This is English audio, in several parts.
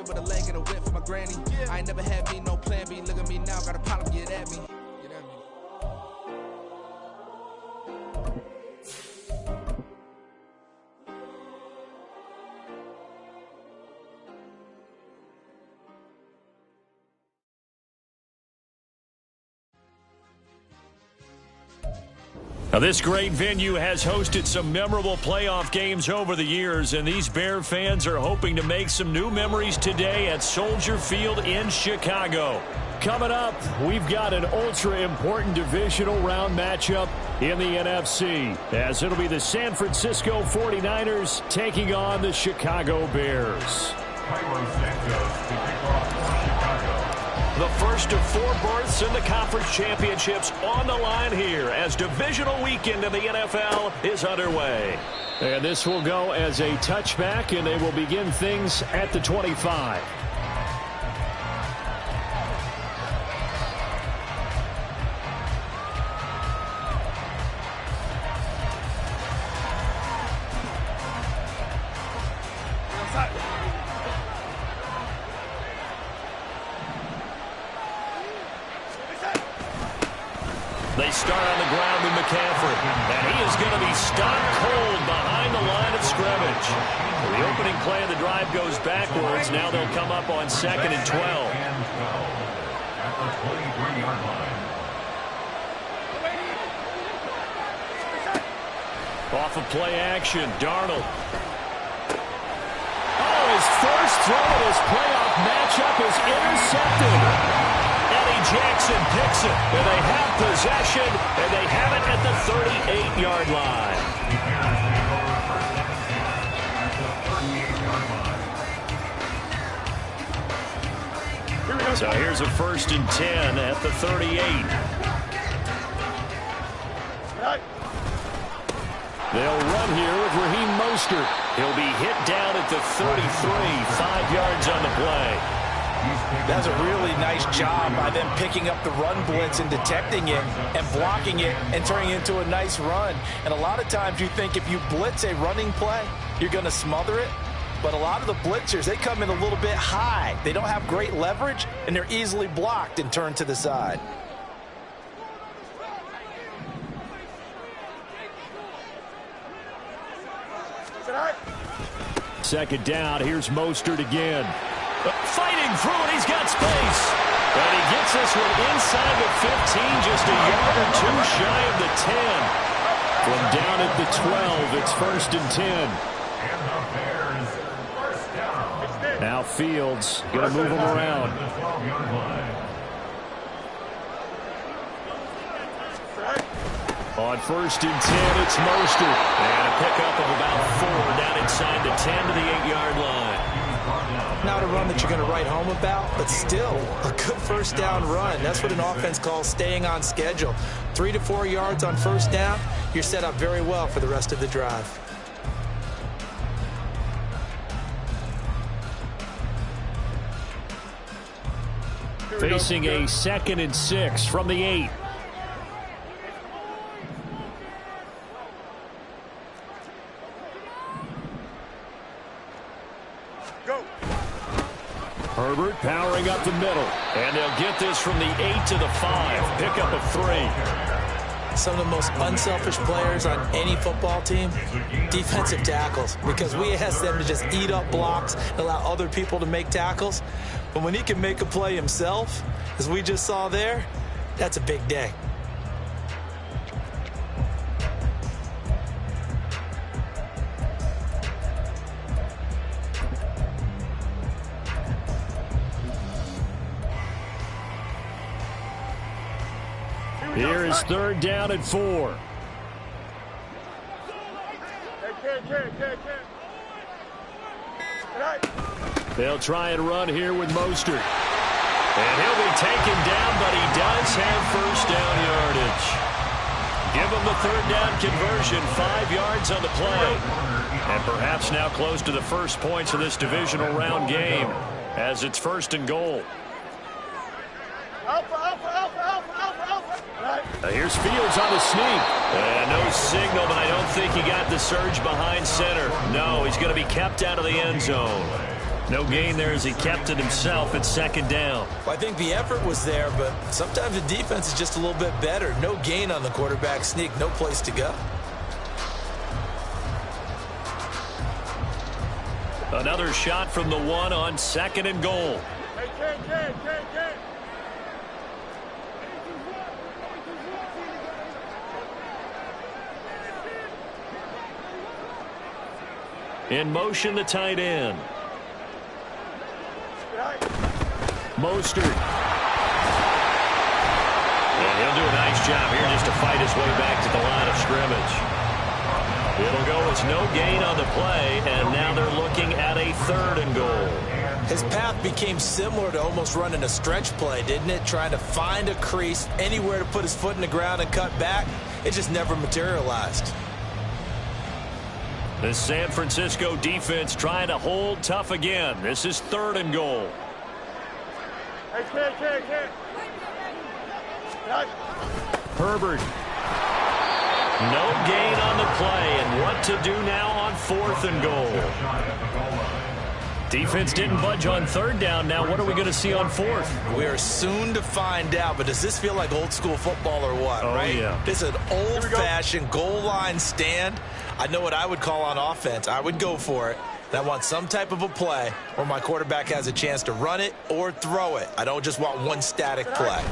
with a leg and a whip for my granny. I ain't never had me no plan B. Look at me now, got a problem, get at me. Get at me. Now, this great venue has hosted some memorable playoff games over the years, and these Bear fans are hoping to make some new memories today at Soldier Field in Chicago. Coming up, we've got an ultra-important divisional round matchup in the NFC, as it'll be the San Francisco 49ers taking on the Chicago Bears. The first of 4 berths in the conference championships on the line here as divisional weekend in the NFL is underway. And this will go as a touchback, and they will begin things at the 25. They start on the ground with McCaffrey, and he is going to be stopped cold behind the line of scrimmage. The opening play of the drive goes backwards. Now they'll come up on 2nd and 12. At the 23-yard line. Off of play action, Darnold. Oh, his first throw of his playoff matchup is intercepted. Jackson picks it, and they have possession, and they have it at the 38-yard line. So here's a 1st and 10 at the 38. They'll run here with Raheem Mostert. He'll be hit down at the 33, 5 yards on the play. That's a really nice job by them picking up the run blitz and detecting it and blocking it and turning it into a nice run. And a lot of times you think if you blitz a running play, you're going to smother it. But a lot of the blitzers, they come in a little bit high. They don't have great leverage, and they're easily blocked and turned to the side. Second down, here's Mostert again. Fighting through it, he's got space. And he gets this one inside the 15, just a yard or 2 shy of the 10. From down at the 12, it's 1st and 10. And the Bears, first down. Now Fields going to move him around. The 12-yard line. On 1st and 10, it's Mostert. And a pickup of about 4 down inside the 10 to the 8-yard line. Not a run that you're going to write home about, but still a good first down run. That's what an offense calls staying on schedule. 3 to 4 yards on first down, you're set up very well for the rest of the drive. Facing a 2nd and 6 from the 8. Herbert powering up the middle. And they'll get this from the 8 to the 5. Pickup of 3. Some of the most unselfish players on any football team, defensive tackles, because we ask them to just eat up blocks and allow other people to make tackles. But when he can make a play himself, as we just saw there, that's a big day. Here is 3rd down and 4. They'll try and run here with Mostert. And he'll be taken down, but he does have first down yardage. Give him the 3rd down conversion, 5 yards on the play. And perhaps now close to the first points of this divisional round game as it's 1st and goal. Here's Fields on the sneak. No signal, but I don't think he got the surge behind center. No, he's going to be kept out of the end zone. No gain there as he kept it himself at second down. Well, I think the effort was there, but sometimes the defense is just a little bit better. No gain on the quarterback sneak, no place to go. Another shot from the 1 on 2nd and goal. In motion, the tight end. Mostert. And he'll do a nice job here just to fight his way back to the line of scrimmage. It'll go as no gain on the play, and now they're looking at a 3rd and goal. His path became similar to almost running a stretch play, didn't it? Trying to find a crease, anywhere to put his foot in the ground and cut back. It just never materialized. The San Francisco defense trying to hold tough again. This is 3rd and goal. Herbert. No gain on the play, and what to do now on 4th and goal. Defense didn't budge on 3rd down. Now what are we going to see on 4th? We are soon to find out, but does this feel like old school football or what, right? Yeah. This is an old-fashioned goal line stand. I know what I would call on offense. I would go for it. And I want some type of a play where my quarterback has a chance to run it or throw it. I don't just want one static play.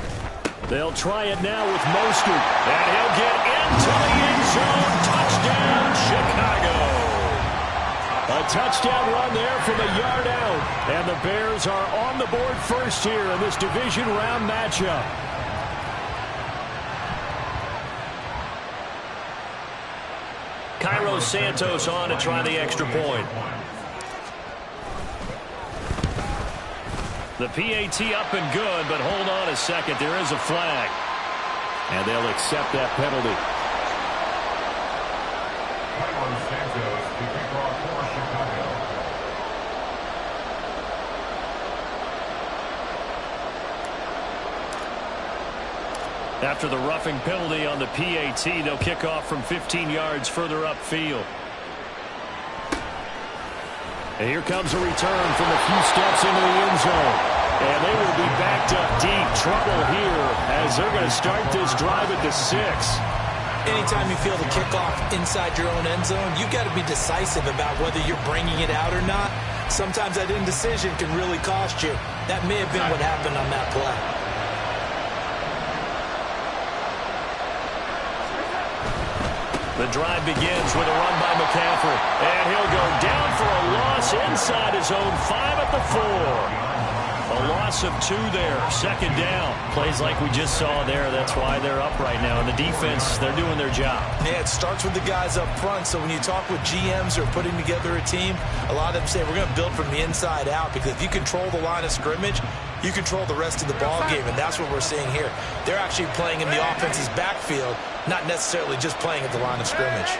They'll try it now with Mostert. And he'll get into the end zone. Touchdown, Chicago. A touchdown run there from a yard out. And the Bears are on the board first here in this division round matchup. Cairo Santos on to try the extra point. The PAT up and good, but hold on a second. There is a flag. And they'll accept that penalty. Cairo Santos to kick off for Chicago. After the roughing penalty on the PAT, they'll kick off from 15 yards further upfield. And here comes a return from a few steps into the end zone. And they will be backed up deep. Trouble here as they're going to start this drive at the 6. Anytime you feel the kickoff inside your own end zone, you've got to be decisive about whether you're bringing it out or not. Sometimes that indecision can really cost you. That may have been what happened on that play. The drive begins with a run by McCaffrey. And he'll go down for a loss inside his own 5 at the 4. A loss of 2 there. 2nd down. Plays like we just saw there. That's why they're up right now. And the defense, they're doing their job. Yeah, it starts with the guys up front. So when you talk with GMs or putting together a team, a lot of them say we're going to build from the inside out. Because if you control the line of scrimmage, you control the rest of the ball game. And that's what we're seeing here. They're actually playing in the offense's backfield, not necessarily just playing at the line of scrimmage.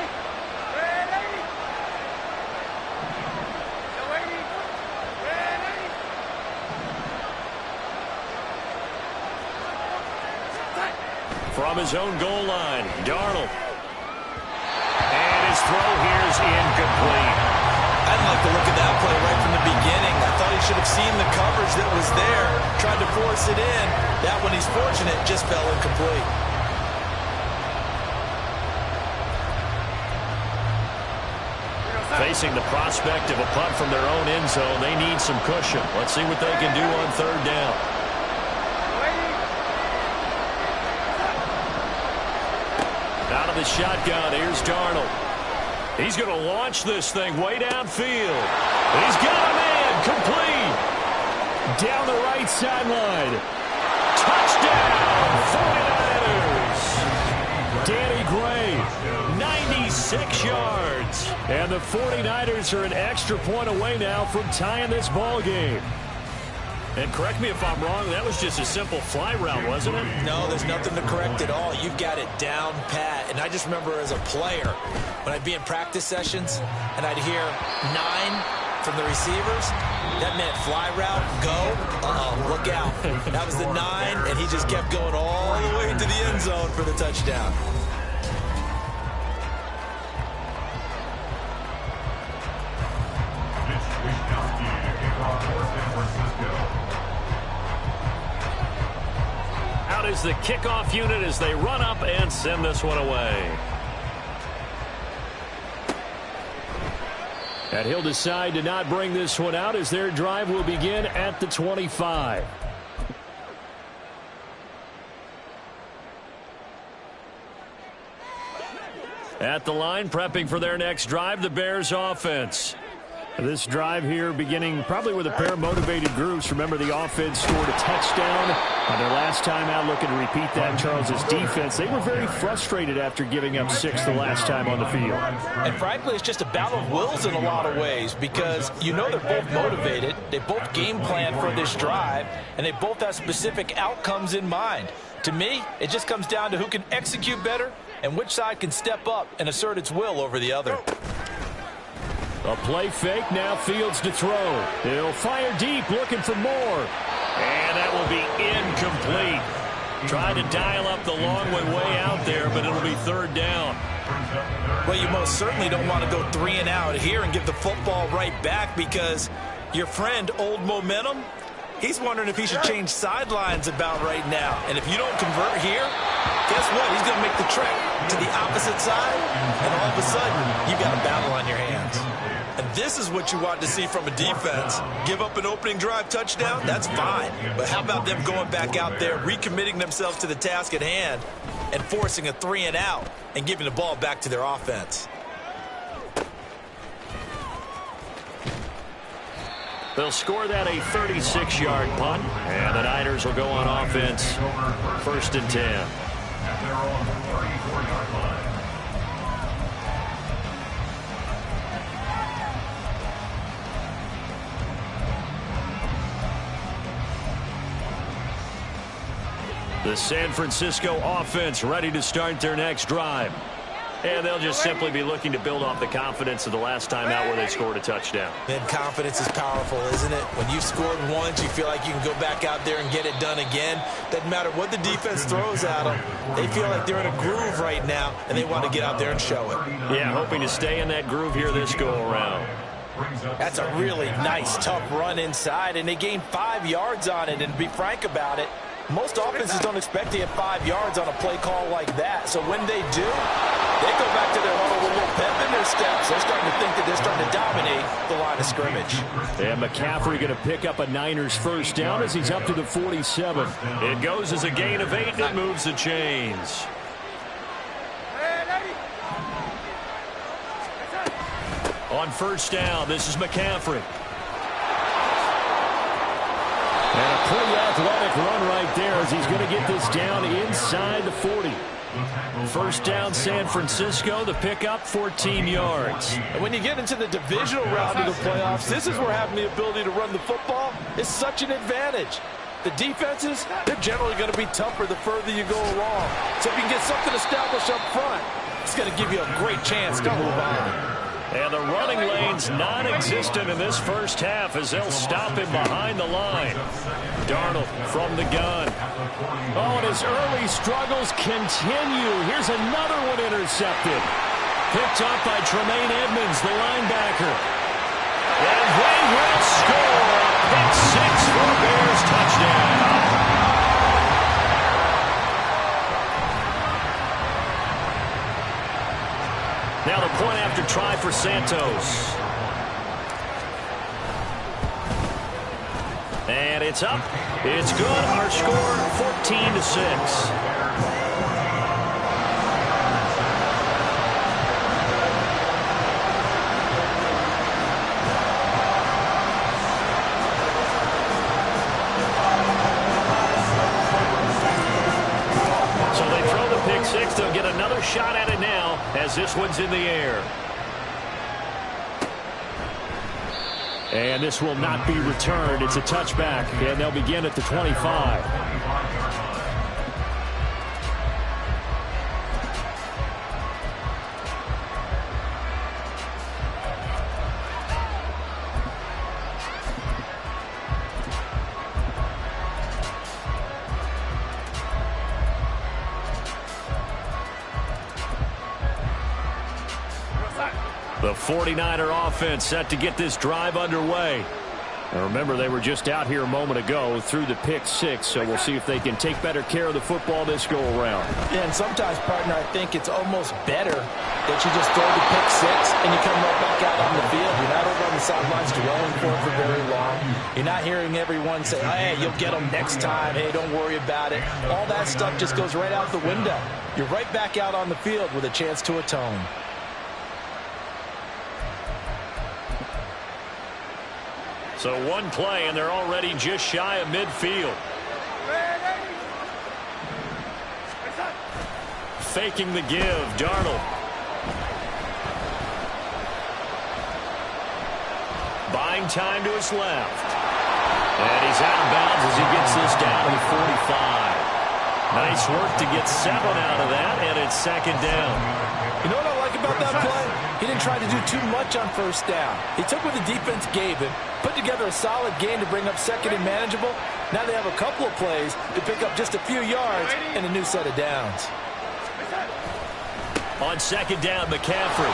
From his own goal line, Darnold. And his throw here is incomplete. I didn't like the look of that play right from the beginning. I thought he should have seen the coverage that was there, tried to force it in. That one, he's fortunate, just fell incomplete. Facing the prospect of a punt from their own end zone, they need some cushion. Let's see what they can do on 3rd down. Out of the shotgun, here's Darnold. He's going to launch this thing way downfield. He's got a man, complete. Down the right sideline. Touchdown, 49ers. Danny Gray, 96 yards. And the 49ers are an extra point away now from tying this ball game. And correct me if I'm wrong, that was just a simple fly route, wasn't it? No, there's nothing to correct at all. You've got it down pat. And I just remember as a player, when I'd be in practice sessions and I'd hear 9 from the receivers, that meant fly route, go, look out. That was the 9, and he just kept going all the way to the end zone for the touchdown. Mitch Wishnowsky to kick off out is the kickoff unit as they run up and send this one away. And he'll decide to not bring this one out as their drive will begin at the 25. At the line, prepping for their next drive, the Bears offense. This drive here beginning probably with a pair of motivated groups. Remember, the offense scored a touchdown on their last time out. Looking to repeat that. Charles's defense, they were very frustrated after giving up 6 the last time on the field. And frankly, it's just a battle of wills in a lot of ways because you know they're both motivated. They both game plan for this drive, and they both have specific outcomes in mind. To me, it just comes down to who can execute better and which side can step up and assert its will over the other. A play fake, now Fields to throw. He'll fire deep, looking for more. And that will be incomplete. Trying to dial up the long way out there, but it'll be third down. Well, you most certainly don't want to go 3 and out here and give the football right back because your friend, Old Momentum, he's wondering if he should change sidelines about right now. And if you don't convert here, guess what? He's going to make the trek to the opposite side, and all of a sudden, you've got a battle on your hands. And this is what you want to see from a defense. Give up an opening drive touchdown, that's fine. But how about them going back out there, recommitting themselves to the task at hand, and forcing a 3 and out, and giving the ball back to their offense? They'll score that a 36-yard punt, and the Niners will go on offense. 1st and 10. At their own 34-yard line. The San Francisco offense ready to start their next drive. And they'll just simply be looking to build off the confidence of the last time out where they scored a touchdown. And confidence is powerful, isn't it? When you've scored once, you feel like you can go back out there and get it done again. Doesn't matter what the defense throws at them. They feel like they're in a groove right now, and they want to get out there and show it. Yeah, hoping to stay in that groove here this go-around. That's a really nice, tough run inside, and they gained 5 yards on it. And to be frank about it, most offenses don't expect to get 5 yards on a play call like that. So when they do, they go back to their huddle with a little pep in their steps. They're starting to think that they're starting to dominate the line of scrimmage. And McCaffrey going to pick up a Niners first down as he's up to the 47. It goes as a gain of 8, and it moves the chains. On first down, this is McCaffrey. And a pretty athletic run right there as he's going to get this down inside the 40. First down, San Francisco. The pickup, 14 yards. And when you get into the divisional round of the playoffs, this is where having the ability to run the football is such an advantage. The defenses, they're generally going to be tougher the further you go along. So if you can get something established up front, it's going to give you a great chance to move on. And the running lane's non-existent in this first half as they'll stop him behind the line. Darnold from the gun. Oh, and his early struggles continue. Here's another one intercepted. Picked up by Tremaine Edmonds, the linebacker. And they will score a pick 6 for a Bears touchdown. Now the point after try for Santos. And it's up. It's good. Our score, 14-6. They'll get another shot at it now as this one's in the air. And this will not be returned. It's a touchback, and they'll begin at the 25. The 49er offense set to get this drive underway. And remember, they were just out here a moment ago through the pick six, so we'll see if they can take better care of the football this go-around. Yeah, and sometimes, partner, I think it's almost better that you just throw the pick six and you come right back out on the field. You're not over on the sidelines dwelling for it for very long. You're not hearing everyone say, hey, you'll get them next time. Hey, don't worry about it. All that stuff just goes right out the window. You're right back out on the field with a chance to atone. So one play, and they're already just shy of midfield. Faking the give, Darnold. Buying time to his left. And he's out of bounds as he gets this down to the 45. Nice work to get 7 out of that, and it's second down. You know what I like about that play? He didn't try to do too much on first down. He took what the defense gave him, put together a solid game to bring up second and manageable. Now they have a couple of plays to pick up just a few yards and a new set of downs. On second down, McCaffrey.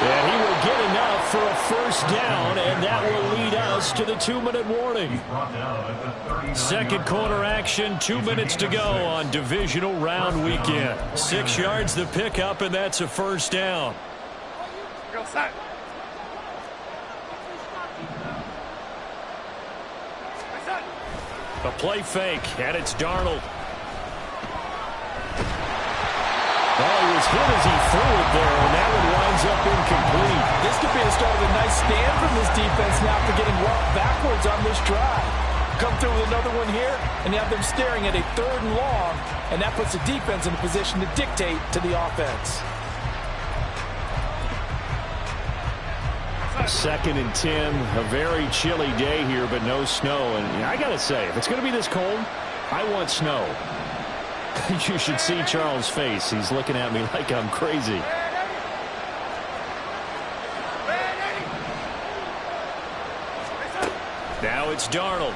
And he will get enough for a first down, and that will lead us to the 2-minute warning. Second quarter action, 2 minutes to go on divisional round weekend. 6 yards the pickup, and that's a first down. A play fake, and it's Darnold. Well, he was hit as he threw it there, and that one winds up incomplete. This could be the start of a nice stand from this defense now for getting walked backwards on this drive. Come through with another one here, and you have them staring at a 3rd and long, and that puts the defense in a position to dictate to the offense. 2nd and 10, a very chilly day here, but no snow. And I got to say, if it's going to be this cold, I want snow. You should see Charles' face. He's looking at me like I'm crazy. Now it's Darnold.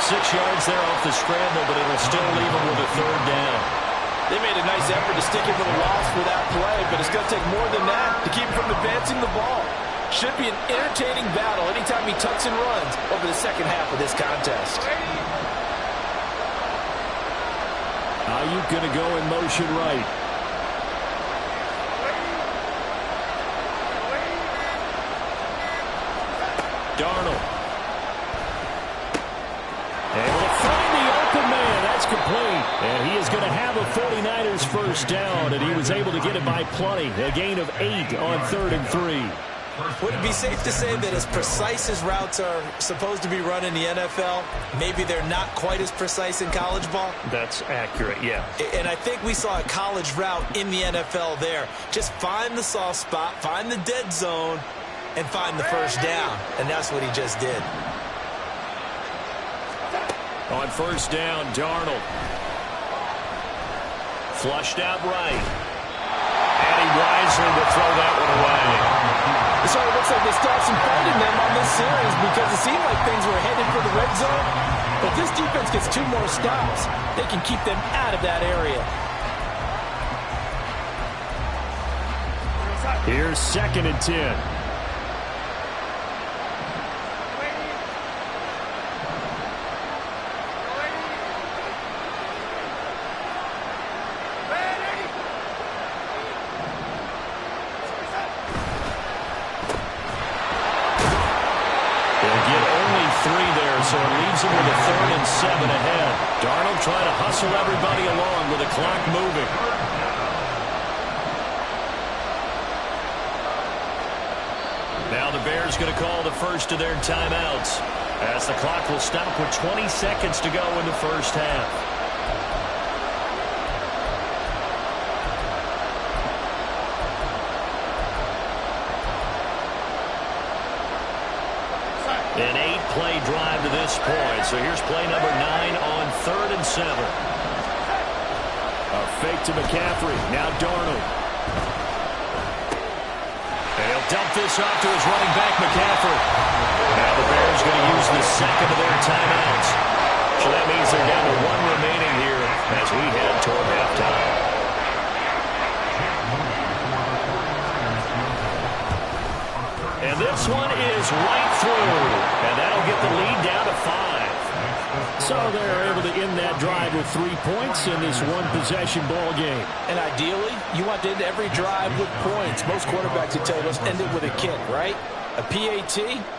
6 yards there off the scramble, but it'll still leave him with a 3rd down. They made a nice effort to stick him with a loss for that play, but it's going to take more than that to keep him from advancing the ball. Should be an entertaining battle anytime he tucks and runs over the second half of this contest. Ayuk going to go in motion right. Darnold. Able to find the open man. That's complete. And he is going to have a 49ers first down, and he was able to get it by plenty. A gain of 8 on 3rd and 3. Would it be safe to say that as precise as routes are supposed to be run in the NFL, maybe they're not quite as precise in college ball? That's accurate, yeah. And I think we saw a college route in the NFL there. Just find the soft spot, find the dead zone, and find the first down. And that's what he just did. On first down, Darnold. Flushed out right. And he wisely will throw that one away. It sort of looks like they stopped some fighting them on this series because it seemed like things were headed for the red zone. But if this defense gets 2 more stops, they can keep them out of that area. Here's 2nd and 10. So it leaves him with a 3rd and 7 ahead. Darnold trying to hustle everybody along with the clock moving. Now the Bears going to call the first of their timeouts as the clock will stop with 20 seconds to go in the first half. An 8-play drive to this point. So here's play number 9 on 3rd and 7. A fake to McCaffrey. Now Darnold. And he'll dump this off to his running back, McCaffrey. Now the Bears going to use the second of their timeouts. So that means they're down to 1 remaining here as we head toward halftime. And this one is right through. And that'll get the lead down to 5. So they're able to end that drive with 3 points in this one-possession ball game. And ideally, you want to end every drive with points. Most quarterbacks would tell you, let's end it with a kick, right? A PAT,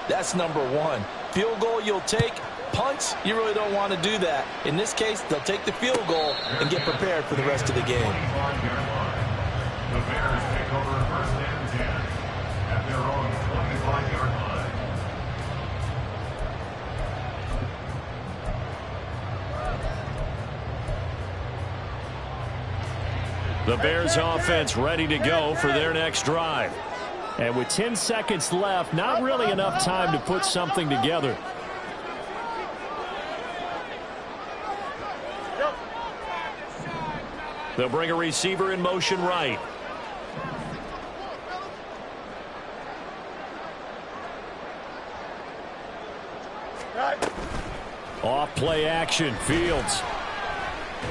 that's number 1. Field goal you'll take. Punts, you really don't want to do that. In this case, they'll take the field goal and get prepared for the rest of the game. The Bears take over first and 10 at their own 25-yard line. The Bears offense ready to go for their next drive. And with 10 seconds left, not really enough time to put something together. They'll bring a receiver in motion right. Off play action, Fields.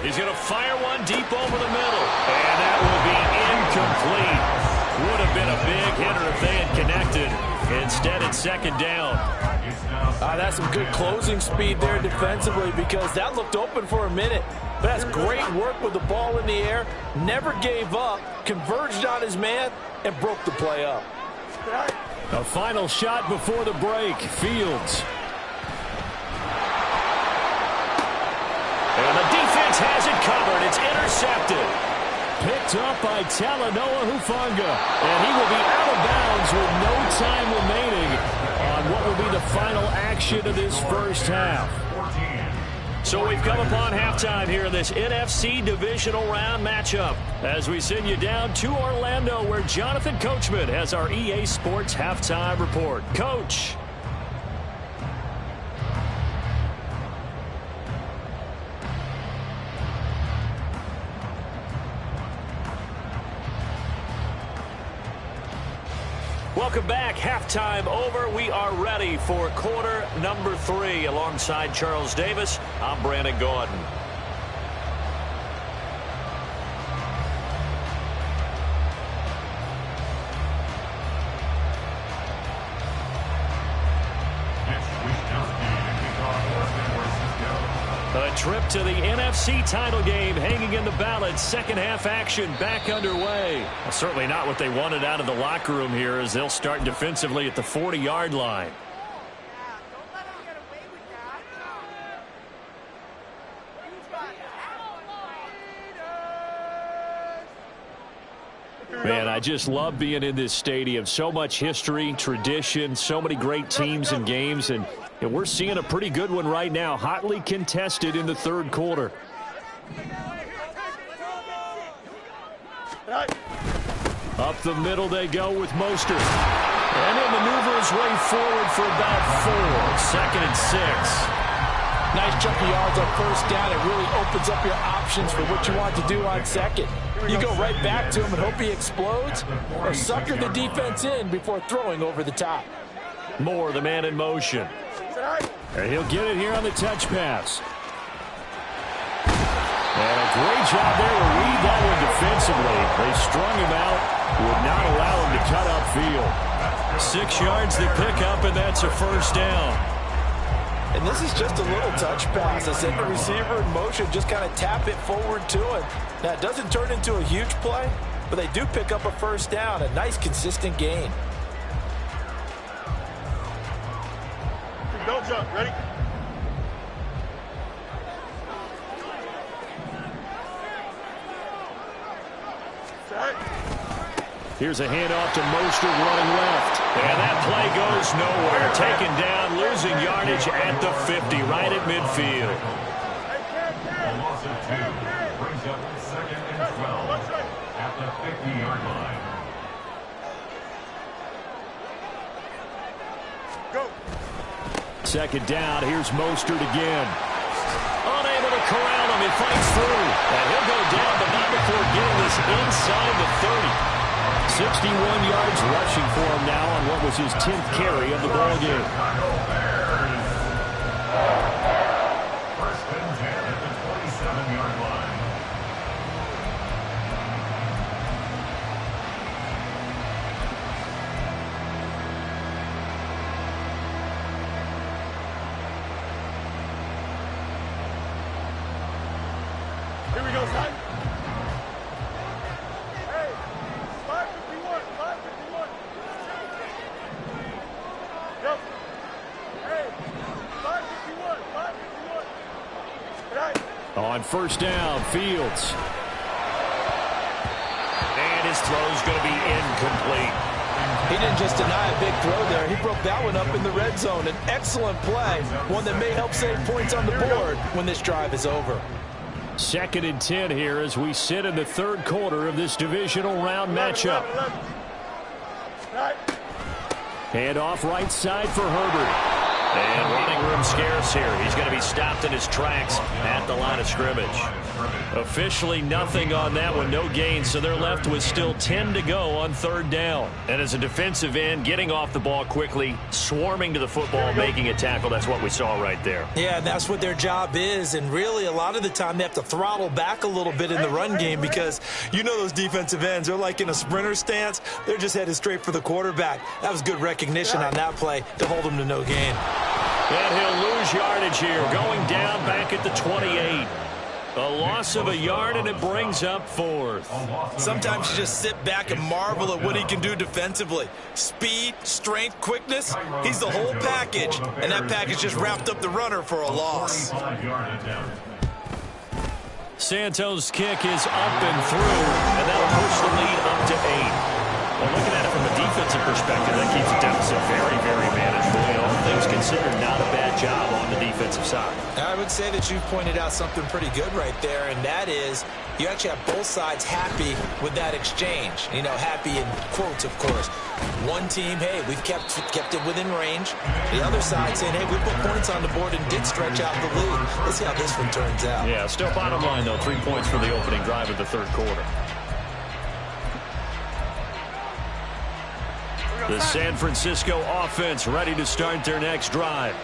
He's going to fire one deep over the middle. And that will be incomplete. Would have been a big hitter if they had connected. Instead, it's second down. That's some good closing speed there defensively because that looked open for a minute. But that's great work with the ball in the air. Never gave up, converged on his man, and broke the play up. A final shot before the break, Fields. And the defense has it covered. It's intercepted. Picked up by Talanoa Hufanga. And he will be out of bounds with no time remaining on what will be the final action of this first half. So we've come upon halftime here in this NFC divisional round matchup as we send you down to Orlando where Jonathan Coachman has our EA Sports halftime report. Coach. Welcome back. Halftime over. We are ready for quarter number 3. Alongside Charles Davis, I'm Brandon Gaudin. A trip to the NFC title game hanging in the balance. Second half action back underway. Well, certainly not what they wanted out of the locker room here as they'll start defensively at the 40-yard line. Man, I just love being in this stadium. So much history, tradition, so many great teams and games, and we're seeing a pretty good one right now, hotly contested in the third quarter. Up the middle they go with Mostert. And he'll maneuver his way forward for about 4. Second and 6. Nice chunk of yards on first down. It really opens up your options for what you want to do on second. You go right back to him and hope he explodes, or sucker the defense in before throwing over the top. Moore, the man in motion. And he'll get it here on the touch pass. And a great job there to read that one defensively. They strung him out, would not allow him to cut upfield. 6 yards to pick up, and that's a first down. And this is just a little touch pass. I send the receiver in motion, just kind of tap it forward to him. Now, it doesn't turn into a huge play, but they do pick up a first down. A nice, consistent gain. Don't jump. Ready? Set. Here's a handoff to Mostert running left. And that play goes nowhere. Taken down, losing yardage at the 50, right at midfield. A loss of 2 brings up second and 12 at the 50-yard line. Go. Second down, here's Mostert again. Unable to corral him, he fights through. And he'll go down, but not before getting this inside the 30. 61 yards rushing for him now on what was his 10th carry of the ball game. First and 10 at the 27-yard line. On first down, Fields. And his throw's going to be incomplete. He didn't just deny a big throw there. He broke that one up in the red zone. An excellent play, one that may help save points on the board when this drive is over. 2nd and 10 here as we sit in the third quarter of this divisional round matchup. Hand off right side for Herbert. And running room scarce here. He's going to be stopped in his tracks at the line of scrimmage. Officially nothing on that one, no gain, so they're left with still 10 to go on 3rd down. And as a defensive end, getting off the ball quickly, swarming to the football, making a tackle, that's what we saw right there. Yeah, that's what their job is, and really a lot of the time they have to throttle back a little bit in the run game because you know those defensive ends, they're like in a sprinter stance. They're just headed straight for the quarterback. That was good recognition on that play to hold them to no gain. And he'll lose yardage here, going down back at the 28. A loss of a yard, and it brings up 4th. Sometimes you just sit back and marvel at what he can do defensively. Speed, strength, quickness, he's the whole package. And that package just wrapped up the runner for a loss. Santos' kick is up and through, and that'll push the lead up to 8. Well, looking at it from a defensive perspective, that keeps the deficit very, very manageable. You know, all things considered, not a bad job on the defensive side. I would say that you've pointed out something pretty good right there, and that is you actually have both sides happy with that exchange. You know, happy in quotes, of course. One team, hey, we've kept it within range. The other side saying, hey, we put points on the board and did stretch out the lead. Let's see how this one turns out. Yeah, still bottom line, though, 3 points for the opening drive of the 3rd quarter. The San Francisco offense ready to start their next drive.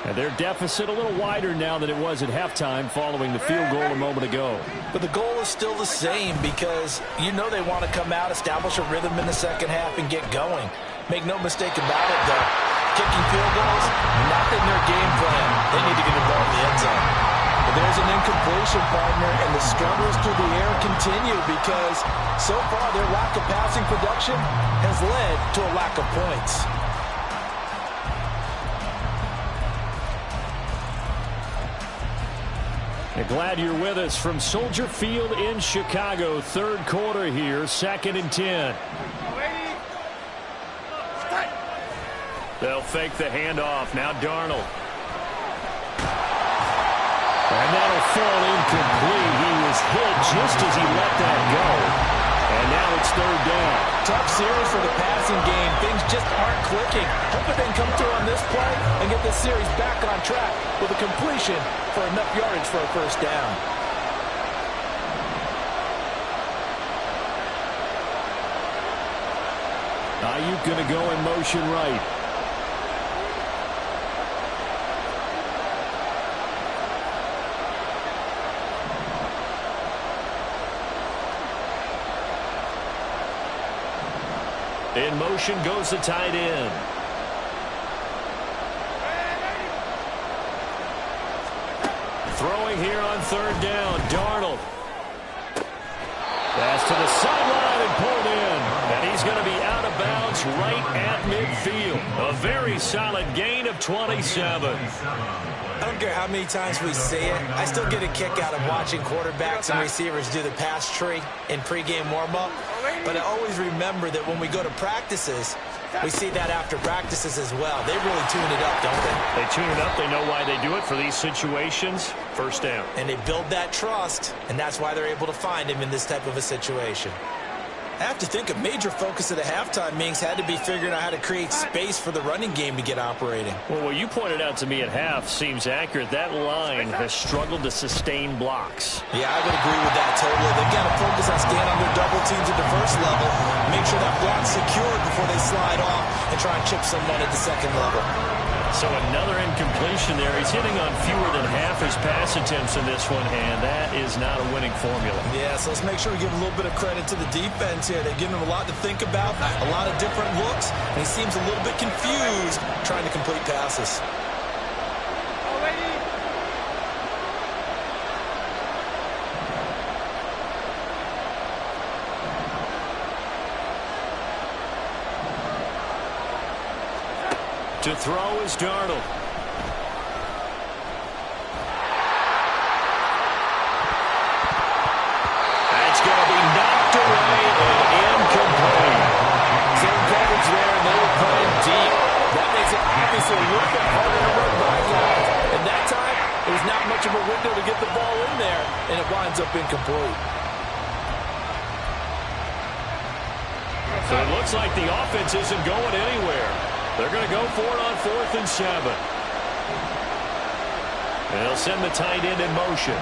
And their deficit a little wider now than it was at halftime following the field goal a moment ago. But the goal is still the same because you know they want to come out, establish a rhythm in the second half, and get going. Make no mistake about it, though. Kicking field goals, not in their game plan. They need to get the ball in the end zone. But there's an incompletion, partner, and the struggles through the air continue because so far their lack of passing production has led to a lack of points. Glad you're with us from Soldier Field in Chicago. 3rd quarter here, 2nd and 10. They'll fake the handoff. Now Darnold. And that'll fall incomplete. He was hit just as he let that go. And now it's 3rd down. Tough series for the passing game. Things just aren't clicking. Hoping they can come through on this play and get this series back on track with a completion for enough yardage for a 1st down. Ayuk going to go in motion right. In motion goes the tight end. Throwing here on 3rd down, Darnold. Pass to the sideline and pulled in. And he's going to be out of bounds right at midfield. A very solid gain of 27. I don't care how many times we see it. I still get a kick out of watching quarterbacks and receivers do the pass tree in pregame warm-up. But I always remember that when we go to practices, we see that after practices as well. They really tune it up, don't they? They tune it up. They know why they do it for these situations. 1st down. And they build that trust, and that's why they're able to find him in this type of a situation. I have to think a major focus of the halftime meetings had to be figuring out how to create space for the running game to get operating. Well, what you pointed out to me at half seems accurate. That line has struggled to sustain blocks. Yeah, I would agree with that totally. They've got to focus on staying on their double teams at the 1st level, make sure that block's secured before they slide off and try and chip someone at the 2nd level. So another incompletion there. He's hitting on fewer than half his pass attempts in this one, and that is not a winning formula. Yeah, so let's make sure we give a little bit of credit to the defense here. They've given him a lot to think about, a lot of different looks, and he seems a little bit confused trying to complete passes. To throw is Darnold. ends up incomplete. So it looks like the offense isn't going anywhere. They're going to go for it on 4th and 7. And they'll send the tight end in motion.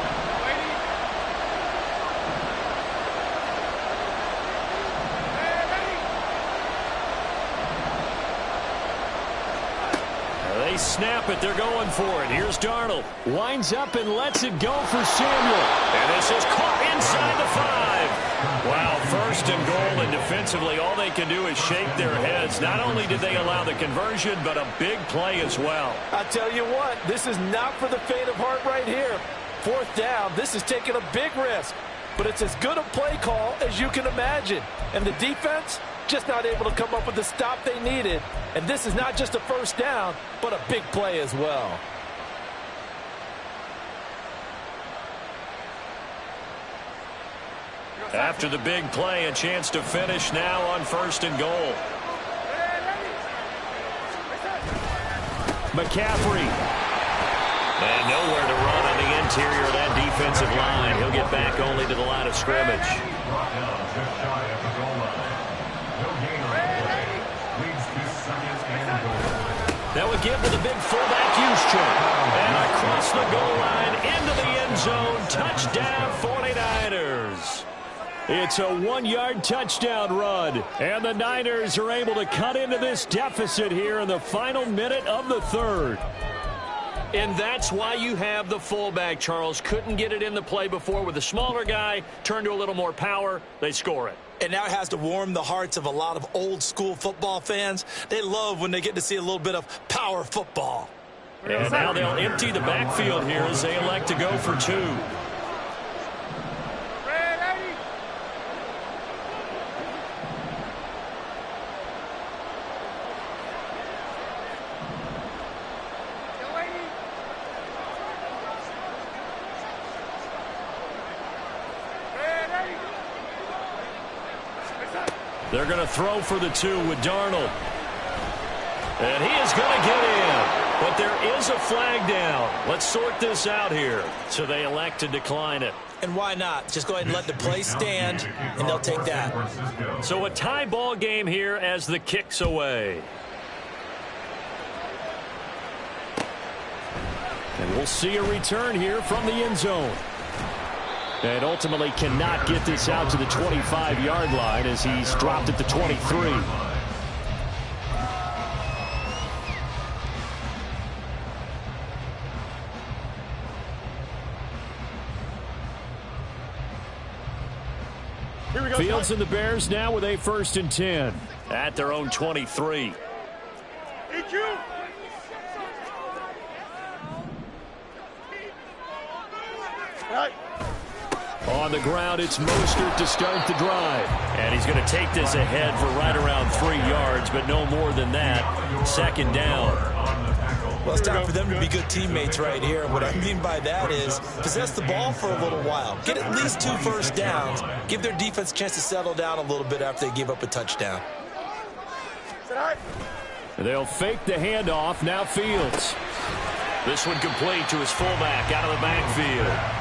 They snap it. They're going for it. Here's Darnold. Winds up and lets it go for Samuel. And this is caught inside the 5. Wow, 1st and goal, and defensively all they can do is shake their heads. Not only did they allow the conversion, but a big play as well. I tell you what, this is not for the faint of heart right here. 4th down, this is taking a big risk. But it's as good a play call as you can imagine. And the defense, just not able to come up with the stop they needed. And this is not just a 1st down, but a big play as well. After the big play, a chance to finish now on 1st and goal. McCaffrey. And nowhere to run on the interior of that defensive line. He'll get back only to the line of scrimmage. Brought down just shy of the goal line. No gain on the play. Leads to 2nd and goal. That would give to the big fullback Juszczyk. And across the goal line into the end zone. Touchdown 49ers. It's a 1-yard touchdown run. And the Niners are able to cut into this deficit here in the final minute of the 3rd. And that's why you have the fullback, Charles. Couldn't get it in the play before with the smaller guy. Turned to a little more power. They score it. And now it has to warm the hearts of a lot of old-school football fans. They love when they get to see a little bit of power football. And now they'll empty the backfield here as they elect to go for 2. They're going to throw for the 2 with Darnold. And he is going to get in. But there is a flag down. Let's sort this out here. So they elect to decline it. And why not? Just go ahead and let the play stand, and they'll take that. So a tie ball game here as the kick's away. And we'll see a return here from the end zone. And ultimately cannot get this out to the 25-yard line as he's dropped at the 23. Fields and the Bears now with a 1st and 10. At their own 23. On the ground, it's Mostert to start the drive. And he's going to take this ahead for right around 3 yards, but no more than that. 2nd down. Well, it's time for them to be good teammates right here. What I mean by that is possess the ball for a little while. Get at least 2 1st downs. Give their defense a chance to settle down a little bit after they give up a touchdown. They'll fake the handoff. Now Fields. This one complete to his fullback out of the backfield.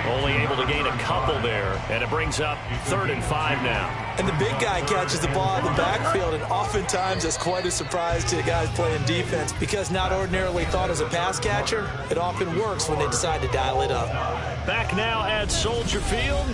Only able to gain a couple there, and it brings up 3rd and 5 now. And the big guy catches the ball in the backfield, and oftentimes it's quite a surprise to the guys playing defense because not ordinarily thought as a pass catcher, it often works when they decide to dial it up. Back now at Soldier Field.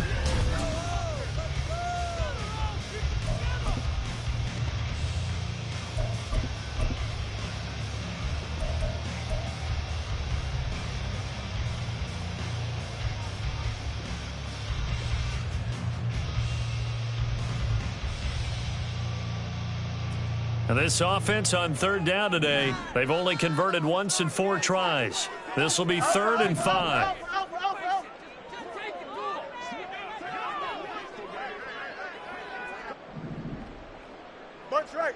And this offense on 3rd down today, they've only converted once in 4 tries. This will be 3rd and 5. Bunch right.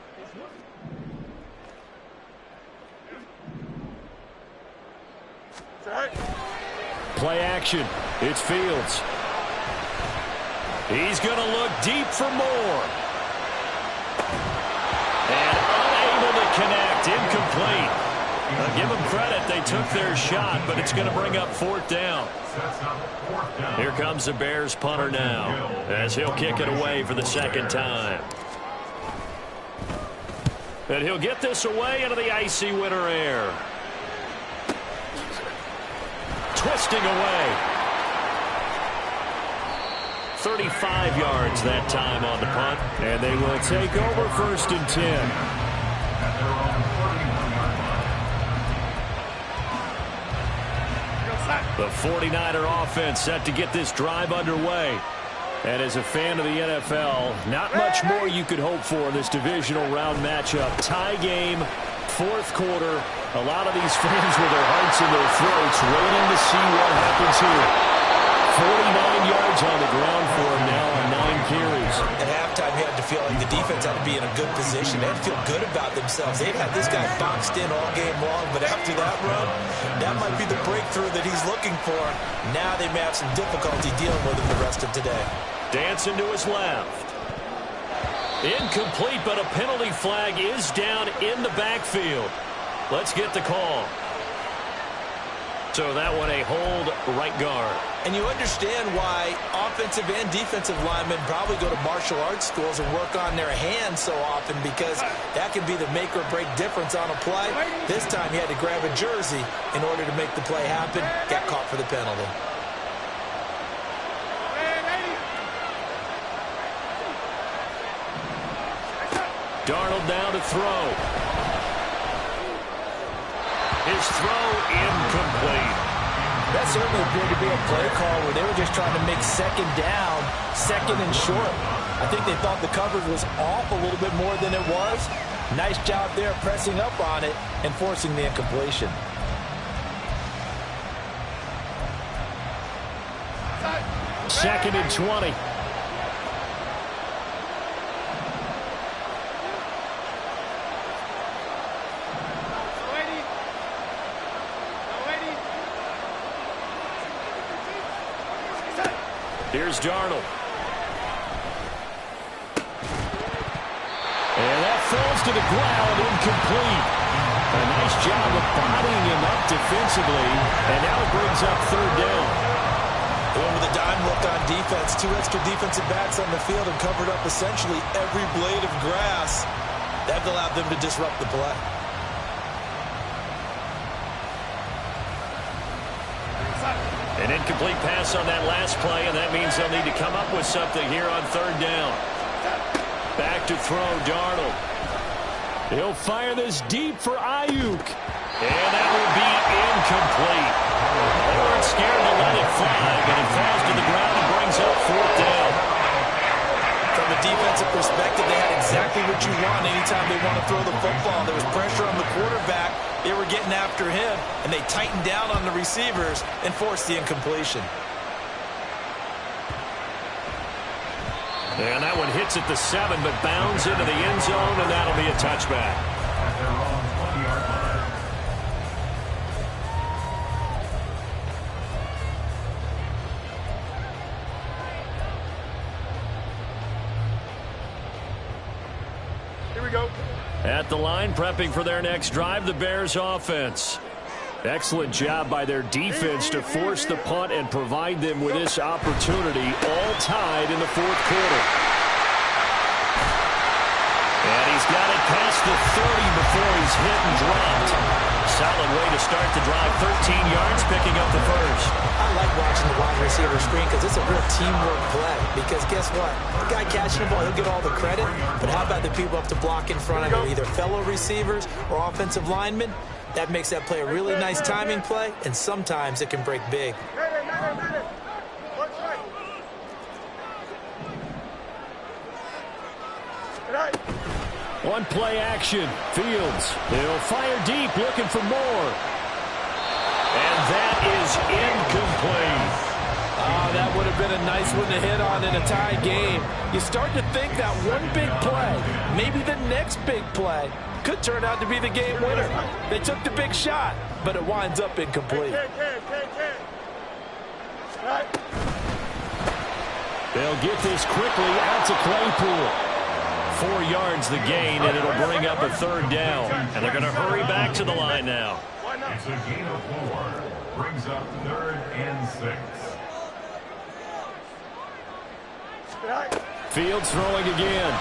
Play action. It's Fields. He's going to look deep for more. And unable to connect. Incomplete. Give them credit. They took their shot, but it's going to bring up 4th down. Here comes the Bears punter now, as he'll kick it away for the 2nd time. And he'll get this away into the icy winter air. Twisting away. 35 yards that time on the punt. And they will take over 1st and 10. The 49er offense set to get this drive underway. And as a fan of the NFL, not much more you could hope for in this divisional round matchup. Tie game, 4th quarter. A lot of these fans with their hearts in their throats waiting to see what happens here. 49 yards on the ground for him now on 9 carries. At halftime, you had to feel like the defense had to be in a good position. They had to feel good about themselves. They've had this guy boxed in all game long, but after that run, that might be the breakthrough that he's looking for. Now they may have some difficulty dealing with him the rest of today. Dancing to his left. Incomplete, but a penalty flag is down in the backfield. Let's get the call. So that one a hold right guard. And you understand why offensive and defensive linemen probably go to martial arts schools and work on their hands so often, because that can be the make or break difference on a play. This time he had to grab a jersey in order to make the play happen. Got caught for the penalty. Darnold down to throw. His throw incomplete. That certainly appeared to be a play call where they were just trying to make 2nd down, 2nd and short. I think they thought the coverage was off a little bit more than it was. Nice job there pressing up on it and forcing the incompletion. Second and 20. Here's Darnold. And that falls to the ground, incomplete. A nice job of bodying him up defensively, and now it brings up 3rd down. They went with a dime look on defense. 2 extra defensive backs on the field and covered up essentially every blade of grass. That allowed them to disrupt the play. An incomplete pass on that last play, and that means they'll need to come up with something here on 3rd down. Back to throw, Darnold. He'll fire this deep for Ayuk. And that will be incomplete. They weren't scared to let it fly, and it falls to the ground and brings up 4th down. From a defensive perspective, they had exactly what you want anytime they want to throw the football. There was pressure on the quarterback. They were getting after him, and they tightened down on the receivers and forced the incompletion. And that one hits at the 7, but bounds into the end zone, and that'll be a touchback. Here we go. At the line, prepping for their next drive, the Bears offense. Excellent job by their defense to force the punt and provide them with this opportunity, all tied in the 4th quarter. And he's got it past the 30 before he's hit and dropped. Solid way to start the drive. 13 yards, picking up the first. I like watching the wide receiver screen because it's a real teamwork play. Because guess what? The guy catching the ball, he'll get all the credit. But how about the people up to block in front of him, either fellow receivers or offensive linemen? That makes that play a really nice timing play, and sometimes it can break big. One play action. Fields. He'll fire deep, looking for more. And that is incomplete. Oh, that would have been a nice one to hit on in a tie game. You start to think that one big play, maybe the next big play, could turn out to be the game winner. They took the big shot, but it winds up incomplete. They'll get this quickly out to Claypool. 4 yards the gain, and it'll bring up a 3rd down. And they're going to hurry back to the line now. It's a gain of 4. Brings up 3rd and 6. Fields throwing again.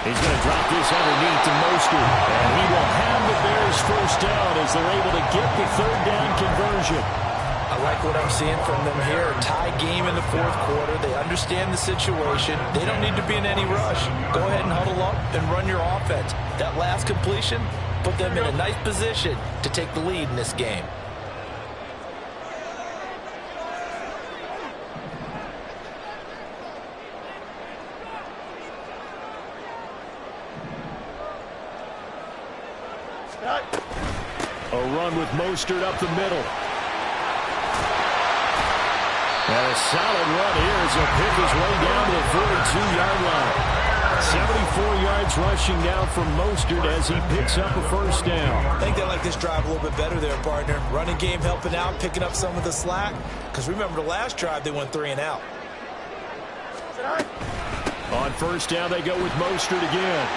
He's going to drop this underneath to Mostert. And he will have the Bears first down as they're able to get the 3rd down conversion. I like what I'm seeing from them here. A tie game in the 4th quarter. They understand the situation. They don't need to be in any rush. Go ahead and huddle up and run your offense. That last completion put them in a nice position to take the lead in this game. A run with Mostert up the middle. And a solid run here as he'll pick his way down to the 42-yard line. 74 yards rushing down from Mostert as he picks up a first down. I think they like this drive a little bit better there, partner. Running game helping out, picking up some of the slack. Because remember the last drive, they went 3 and out. On first down, they go with Mostert again.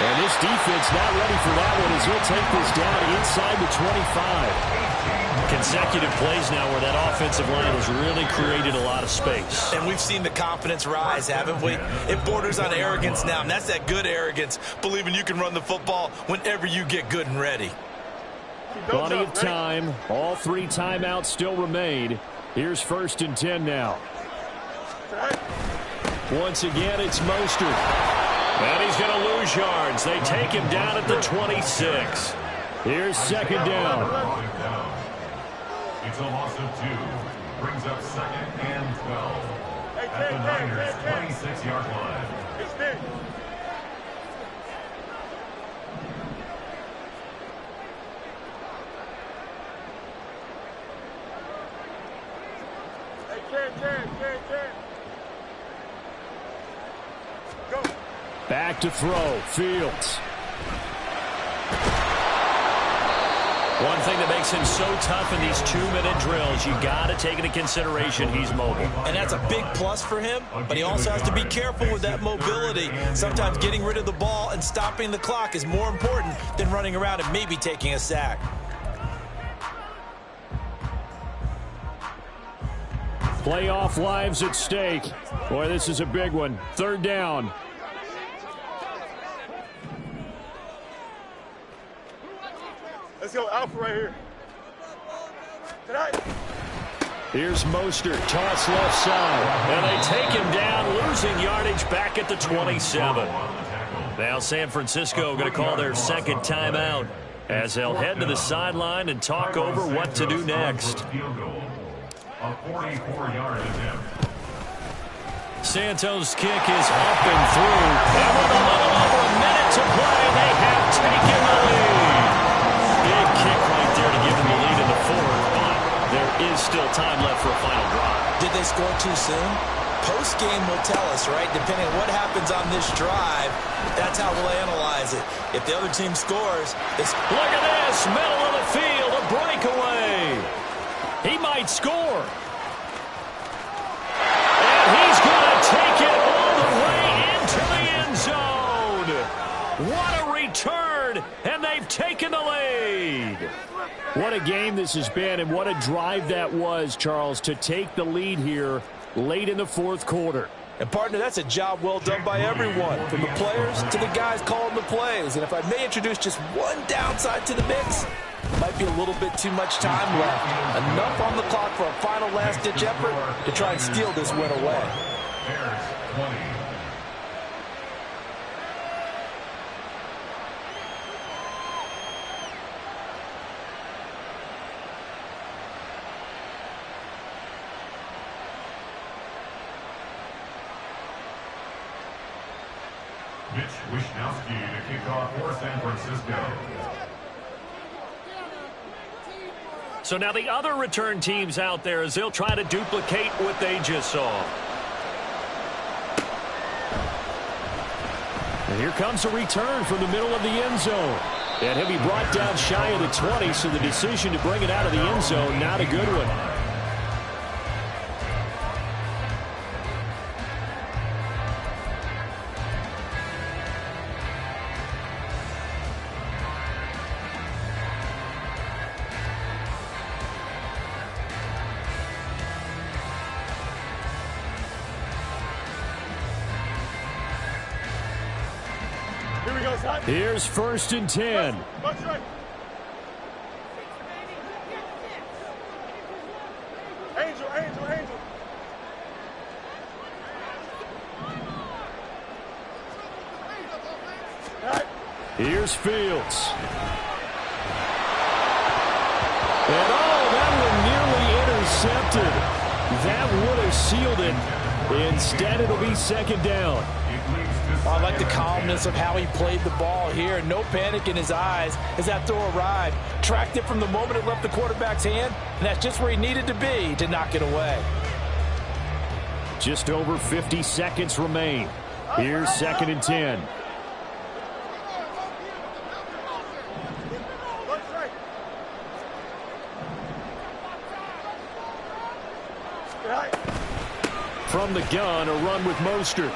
And this defense not ready for that one as he'll take this down inside the 25. Consecutive plays now where that offensive line has really created a lot of space. And we've seen the confidence rise, haven't we? It borders on arrogance now, and that's that good arrogance, believing you can run the football whenever you get good and ready. Plenty of time. All 3 timeouts still remain. Here's 1st and 10 now. Once again, it's Mostert. And he's going to lose yards. They take him down at the 26. Here's 2nd down. It's a loss of 2. Brings up 2nd and 12. At the Niners' 26-yard line. Back to throw. Fields. One thing that makes him so tough in these 2-minute drills, you got to take into consideration he's mobile. And that's a big plus for him, but he also has to be careful with that mobility. Sometimes getting rid of the ball and stopping the clock is more important than running around and maybe taking a sack. Playoff lives at stake. Boy, this is a big one. 3rd down. Let's go Alpha right here. Here's Mostert, toss left side. And they take him down, losing yardage back at the 27. Now San Francisco going to call their 2nd timeout as they'll head to the sideline and talk over what to do next. A 44-yard attempt. Santos' kick is up and through. And with a little over a minute to play, they have taken the lead. Big kick right there to give them the lead in the 4th, but there is still time left for a final drive. Did they score too soon? Post-game will tell us, right? Depending on what happens on this drive, that's how we'll analyze it. If the other team scores, it's... Look at this, middle of the field, a breakaway. He might score. And he's going to take it all the way into the end zone. What a return, and they've taken the lead. What a game this has been, and what a drive that was, Charles, to take the lead here late in the 4th quarter. And, partner, that's a job well done by everyone, from the players to the guys calling the plays. And if I may introduce just one downside to the mix, might be a little bit too much time left. Enough on the clock for a final last-ditch effort to try and steal this win away. Bears 20. Mitch Wishnowsky to kick off for San Francisco. So now the other return teams out there as they'll try to duplicate what they just saw. And here comes a return from the middle of the end zone. And he'll be brought down shy of the 20, so the decision to bring it out of the end zone, not a good one. Here's 1st and 10. That's right. Angel. Here's Fields. And that one nearly intercepted. That would have sealed it. Instead, it'll be 2nd down. I like the calmness of how he played the ball here. No panic in his eyes as that throw arrived. Tracked it from the moment it left the quarterback's hand, and that's just where he needed to be to knock it away. Just over 50 seconds remain. Here's 2nd and 10. From the gun, a run with Mostert.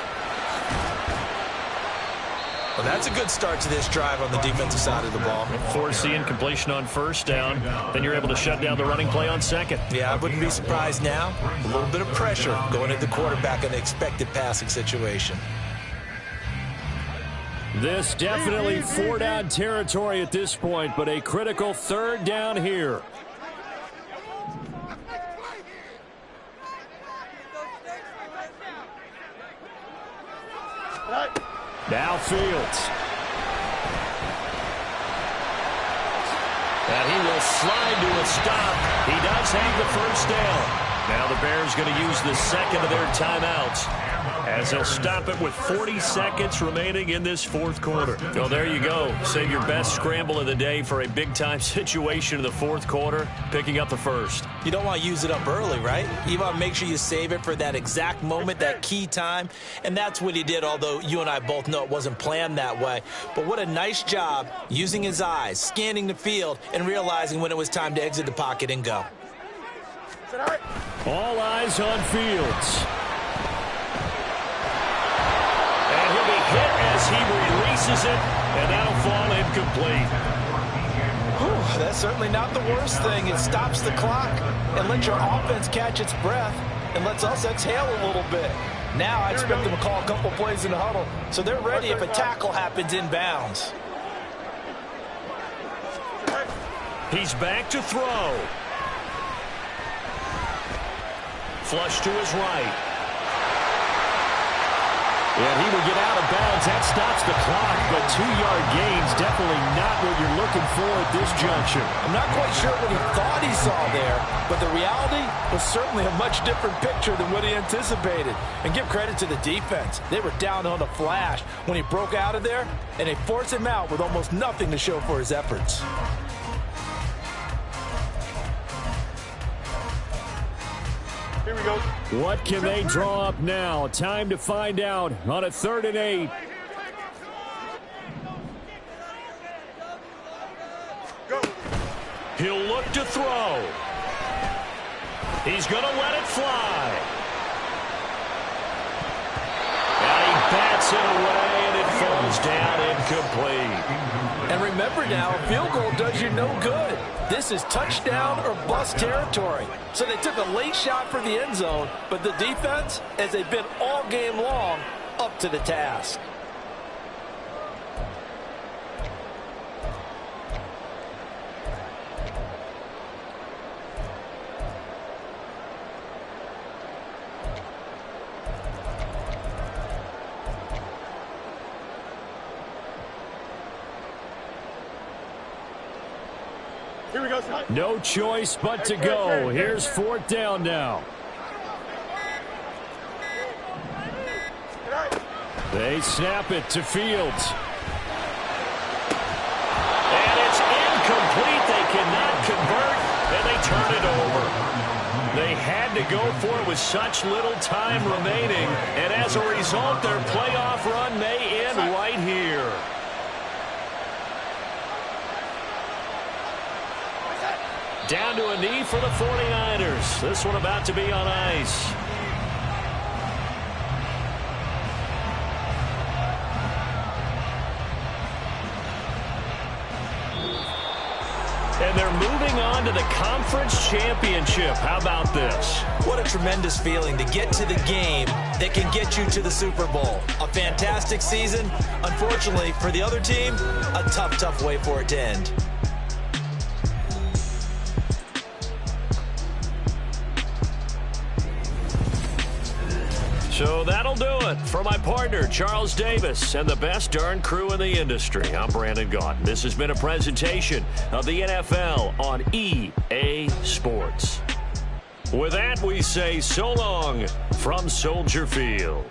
Well, that's a good start to this drive on the defensive side of the ball. Force the incompletion on 1st down. Then you're able to shut down the running play on 2nd. Yeah, I wouldn't be surprised now. A little bit of pressure going at the quarterback in an expected passing situation. This definitely 4-down territory at this point, but a critical 3rd down here. Now Fields. And he will slide to a stop. He does have the 1st down. Now the Bears going to use the 2nd of their timeouts as they'll stop it with 40 seconds remaining in this 4th quarter. Well, there you go. Save your best scramble of the day for a big-time situation in the 4th quarter, picking up the 1st. You don't want to use it up early, right? You want to make sure you save it for that exact moment, that key time. And that's what he did, although you and I both know it wasn't planned that way. But what a nice job using his eyes, scanning the field, and realizing when it was time to exit the pocket and go. All eyes on Fields. And he'll be hit as he releases it, and that'll fall incomplete. Whew, that's certainly not the worst thing. It stops the clock and lets your offense catch its breath and lets us exhale a little bit. Now I expect them to call a couple plays in the huddle so they're ready if a tackle happens inbounds. He's back to throw. Flush to his right. And he will get out of bounds. That stops the clock, but 2-yard gains definitely not what you're looking for at this juncture. I'm not quite sure what he thought he saw there, but the reality was certainly a much different picture than what he anticipated. And give credit to the defense. They were down on the flash when he broke out of there, and they forced him out with almost nothing to show for his efforts. Here we go. What can they draw up now? Time to find out on a 3rd and 8. Go. He'll look to throw. He's going to let it fly. And he bats it away, and it falls down incomplete. And remember now, a field goal does you no good. This is touchdown or bust territory. So they took a late shot for the end zone, but the defense, as they've been all game long, up to the task. Here we go. No choice but to go. Here's 4th down now. They snap it to Fields. And it's incomplete. They cannot convert, and they turn it over. They had to go for it with such little time remaining, and as a result, their playoff run may end right here. Down to a knee for the 49ers. This one about to be on ice. And they're moving on to the conference championship. How about this? What a tremendous feeling to get to the game that can get you to the Super Bowl. A fantastic season. Unfortunately, for the other team, a tough way for it to end. So that'll do it. For my partner, Charles Davis, and the best darn crew in the industry, I'm Brandon Gaudin. This has been a presentation of the NFL on EA Sports. With that, we say so long from Soldier Field.